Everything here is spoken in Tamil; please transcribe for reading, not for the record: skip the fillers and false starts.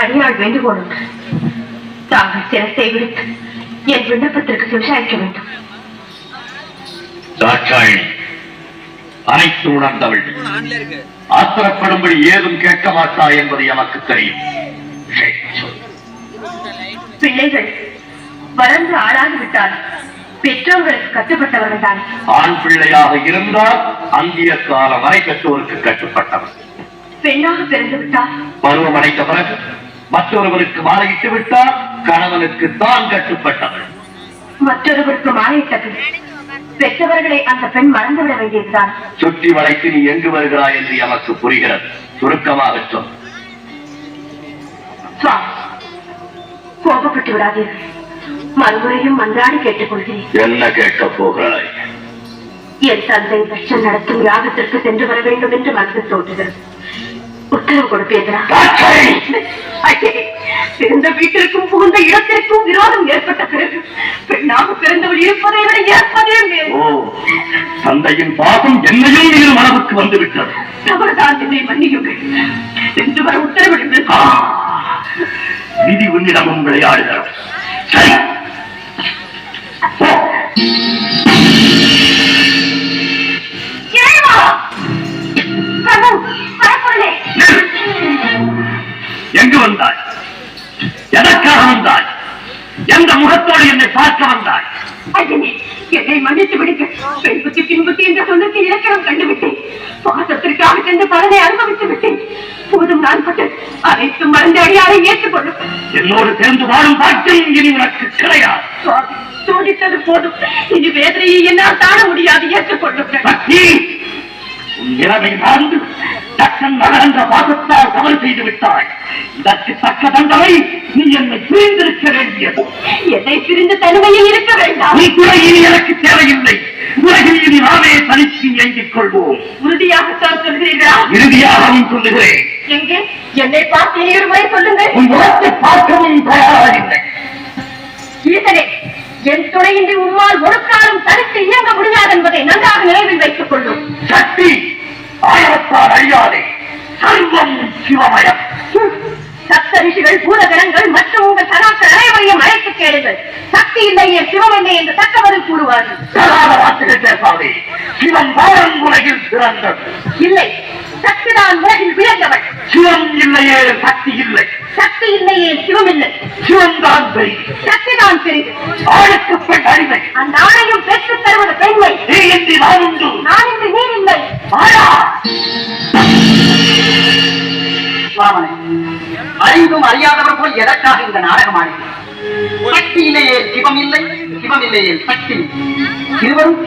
அடியாள் வேண்டுகோள் தாங்கள் சிரத்தை விடுத்து என் விண்ணப்பத்திற்கு விவசாயிக்க வேண்டும். தாட்சாயணி அனைத்து உணர்ந்தவள், ஆத்திரப்படும்படி ஏதும் கேட்க மாட்டா என்பது எமக்கு தெரியும். பிள்ளைகள் வளர்ந்து ஆளாகிவிட்டால் பெற்றோர்களுக்கு கட்டுப்பட்டவர்கள் தான். ஆண் பிள்ளையாக இருந்தால் அந்திய காலம் வரை பெற்றோருக்கு கட்டுப்பட்டவர். பெண்ணாக பிறந்து விட்டால் பருவம் அடைந்த பிறகு மற்றொருவருக்கு மாலையிட்டு விட்டால் கணவனுக்கு தான் கட்டுப்பட்டவள். மற்றொருவருக்கு மாலையிட்டது பெற்றவர்களை அந்த பெண் மறந்துவிட வேண்டியதுதான். சுற்றி வளைத்து நீ எங்கு வருகிறாய் என்று எமக்கு புரிகிறது. சுருக்கமாக சொல். கோபப்பட்டு விடாதீர்கள். மறுமுறையும் மன்றாடி கேட்டுக் கொள்கிறேன். என்ன கேட்க போகிறாய்? என் தந்தை தட்சன் நடத்தும் யாகத்திற்கு சென்று வர வேண்டும் என்று மனது தோன்றுகிறது. உத்தரவு கொடுப்பீர்களா? பிறந்த வீட்டிற்கும் புகுந்த இடத்திற்கும் விரோதம் ஏற்பட்ட பிறகு பெண்ணாக பிறந்தவள் இருப்பதை விட ஏற்பதே மேல். தந்தையின் பாசம் என்னையும் இரு மனதுக்கு வந்துவிட்டது. தவறுதான், என்னை மன்னியுங்கள். சென்று வர உத்தரவிடுங்கள். விதி உன்னிடமும் விளையாடுகிறோம். எங்கு வந்தாய்? எதற்காக வந்தாய்? எந்த முகத்தோடு என்னை பார்க்க வந்தாய்? என்னை மன்னித்து விடுங்க. பெண்புத்தி பின்புத்தி என்ற சொல்லுக்கு இலக்கணம் கண்டுவிட்டேன். பாசத்திற்காக சென்று பலனை அனுபவித்து விட்டேன். போதும், நான் பட்டு அனைத்தும் மறந்து அடியாரை ஏற்றுக்கொள்ளும். என்னோடு சேர்ந்து வாழும் பாக்கியம் இனி உனக்கு கிடையாது. சோதித்தது போதும். இனி வேதனையை என்னால் தாழ முடியாது. ஏற்றுக்கொள்ளும். உன் இறவை மறந்து தக்கன் மகன்ற பாசத்தால் தவறு செய்து விட்டாய். இதற்கு தக்க தண்டனை நீ என்னை பிரிந்திருக்க வேண்டியது. என்னை பிரிந்து தனிமையில் இருக்க வேண்டாம். நீ கூட இனி எனக்கு தேவையில்லை. உலகில் இனி நாமே தனித்து இயங்கிக் கொள்வோம். உறுதியாகத்தான் சொல்கிறீர்களா? இறுதியாகவும் சொல்லுகிறேன். எங்கே என்னை பார்த்து இனி ஒரு முறை சொல்லுங்கள். உன் முகத்தை பார்க்கவும் தயாராகில்லை. ஈசனே, என் துணையின்றி உம்மால் ஒரு காலம் தனித்து இயங்க முடியாது என்பதை நன்றாக நினைவில் வைத்துக் கொள்ளும். சக்தி ஆயிரத்தால் அழியாதே. சர்வம் சிவமயம். சப்த ரிஷிகள், பூதகணங்கள் மற்றும் உங்கள் சகாக்கள் அனைவரையும் அழைத்து கேளுங்கள். சக்தி இல்லையே சிவம் இல்லை என்று தக்க பதில் கூறுவார்கள். வார்த்தைகள் பேசாதே. சிவம் வாரம் உலகில் சிறந்தது. இல்லை, சக்திதான் உலகில் விளந்தவள். சிவம் இல்லையே சக்தி இல்லை. சக்தி இல்லையே சிவம் இல்லை. சிவம் தான் பெரிய, சக்தி தான் பெரிது. ஆளுக்கு பெண் அடிமை. அந்த ஆணையும் பெற்றுத் தருவது பெண்மை. நீ இன்றி நான் உண்டு. நான் இன்று நீர் இல்லை. அறிந்தும் அறியாதவர் போல் எதற்காக இந்த நாடகம் ஆடுகிறது? சக்தி இல்லையே சிவம் இல்லை, சிவம் இல்லையே சக்தி. இருவரும்